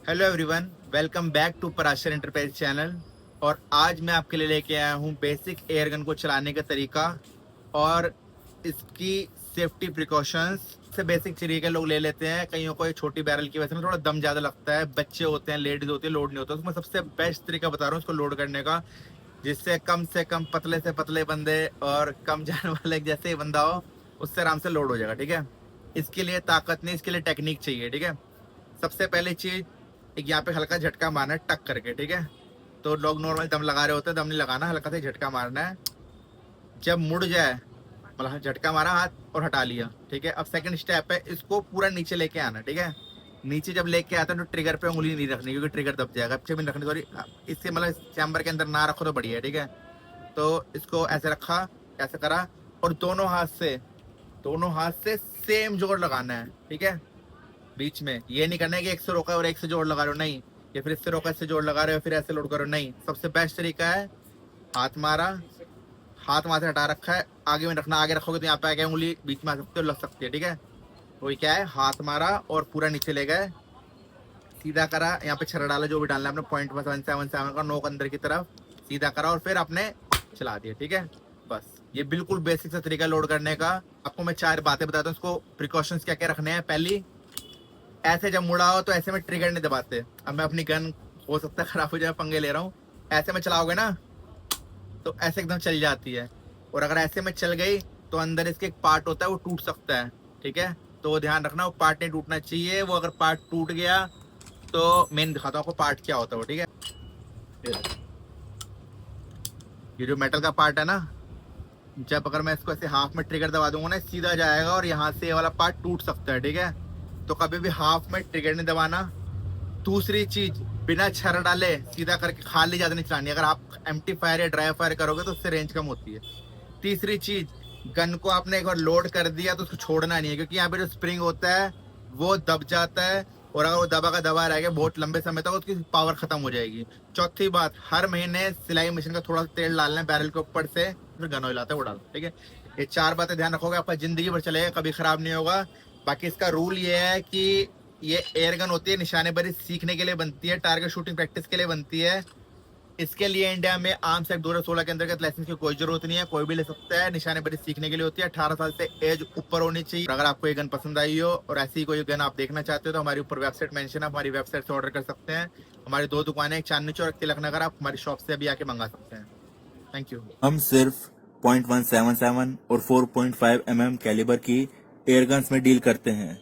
Hello everyone, welcome back to Parashar enterprise channel. और आज मैं आपके लिए लेके आया हूँ बेसिक एयर गन को चलाने का तरीका और इसकी सेफ्टी प्रिकॉशंस। से बेसिक तरीके लोग ले लेते हैं, कईयों को ये छोटी बैरल की वजह से थोड़ा दम ज़्यादा लगता है, बच्चे होते हैं, लेडीज होती है, लोड नहीं होता। उसमें सबसे बेस्ट तरीका बता रहा हूँ इसको लोड करने का, जिससे कम से कम पतले से पतले बंदे और कम जान वाले जैसे ही बंदा हो उससे आराम से लोड हो जाएगा। ठीक है, इसके लिए ताकत नहीं, इसके लिए टेक्निक चाहिए। ठीक है, सबसे पहली चीज, एक यहाँ पे हल्का झटका मारना है टक करके। ठीक है, तो लोग नॉर्मल दम लगा रहे होते हैं, दम नहीं लगाना, हल्का से झटका मारना है। जब मुड़ जाए, मतलब झटका मारा हाथ और हटा लिया। ठीक है, अब सेकंड स्टेप है, इसको पूरा नीचे लेके आना। ठीक है, नीचे जब लेके आता है तो ट्रिगर पे उंगली नहीं रखनी, क्योंकि ट्रिगर दब जाएगा। अच्छे भी नहीं रखनी, सॉरी, इससे मतलब चैम्बर के अंदर ना रखो तो बढ़िया है। ठीक है, तो इसको ऐसे रखा, ऐसे करा, और दोनों हाथ से सेम जोर लगाना है। ठीक है, बीच में ये नहीं करना है कि एक से रोका और एक से जोड़ लगा रहे हो, नहीं, या फिर इससे रोका इससे जोड़ लगा रहे हो फिर ऐसे लोड करो, नहीं। सबसे बेस्ट तरीका है हाथ मारा, हाथ वहां से हटा रखा है, आगे में रखना। आगे रखोगे तो यहाँ पे आगे उंगली बीच में आ सकती है, लग सकती है। ठीक है, वही क्या है, हाथ मारा और पूरा नीचे ले गए, सीधा करा, यहाँ पे छरा डाला, जो भी डालना है अपने 0.177 का नोक अंदर की तरफ सीधा करा और फिर आपने चला दिया। ठीक है, बस ये बिल्कुल बेसिक सा तरीका लोड करने का। आपको मैं 4 बातें बताता हूँ, इसको प्रिकॉशंस क्या क्या रखने हैं। पहली, ऐसे जब मुड़ा हो तो ऐसे में ट्रिगर नहीं दबाते। अब मैं अपनी गन, हो सकता है खराब हो जाए, पंगे ले रहा हूँ, ऐसे में चलाओगे ना तो ऐसे एकदम चल जाती है, और अगर ऐसे में चल गई तो अंदर इसके एक पार्ट होता है, वो टूट सकता है। ठीक है, तो वो ध्यान रखना, वो पार्ट नहीं टूटना चाहिए। वो अगर पार्ट टूट गया तो मेन दिखाता हूँ आपको पार्ट क्या होता है वो। ठीक है, ये जो मेटल का पार्ट है ना, जब अगर मैं इसको ऐसे हाफ में ट्रिगर दबा दूंगा ना, सीधा जाएगा और यहाँ से ये वाला पार्ट टूट सकता है। ठीक है, तो कभी भी हाफ में ट्रिगर नहीं दबाना। दूसरी चीज, बिना छर डाले सीधा करके खाली ज्यादा नहीं चलानी। अगर आप एम्प्टी फायर या ड्राई फायर करोगे तो उससे रेंज कम होती है। तीसरी चीज, गन को आपने एक बार लोड कर दिया तो उसको छोड़ना नहीं है, क्योंकि यहाँ पे जो स्प्रिंग होता है वो दब जाता है, और अगर वो दबा का दबा रहेगा बहुत लंबे समय तक, उसकी पावर खत्म हो जाएगी। चौथी बात, हर महीने सिलाई मशीन का थोड़ा सा तेल डालना है बैरल के ऊपर से, फिर गन ऑयल आता है वो डालो। ठीक है, ये 4 बातें ध्यान रखोगे, आपका जिंदगी भर चलेगा, कभी खराब नहीं होगा। बाकी इसका रूल ये है कि ये एयर गन होती है, निशानेबाजी सीखने के लिए बनती है, टारगेट शूटिंग प्रैक्टिस के लिए बनती है। इसके लिए इंडिया में आर्म्स एक्ट 2016 के अंतर्गत लाइसेंस की कोई जरूरत नहीं है, कोई भी ले सकता है। निशानेबाजी सीखने के लिए होती है, 18 साल से एज ऊपर होनी चाहिए। अगर आपको ये गन पसंद आई हो और ऐसी ही कोई गन आप देखना चाहते हो तो हमारी ऊपर वेबसाइट मेंशन है, हमारी वेबसाइट से ऑर्डर कर सकते हैं। हमारी 2 दुकानें, एक चांदनी चौक, एक तिलक नगर, आप हमारी शॉप से अभी आके मंगा सकते हैं। Thank you. हम सिर्फ 0.177 और 4.5 mm कैलिबर की एयरगन्स में डील करते हैं।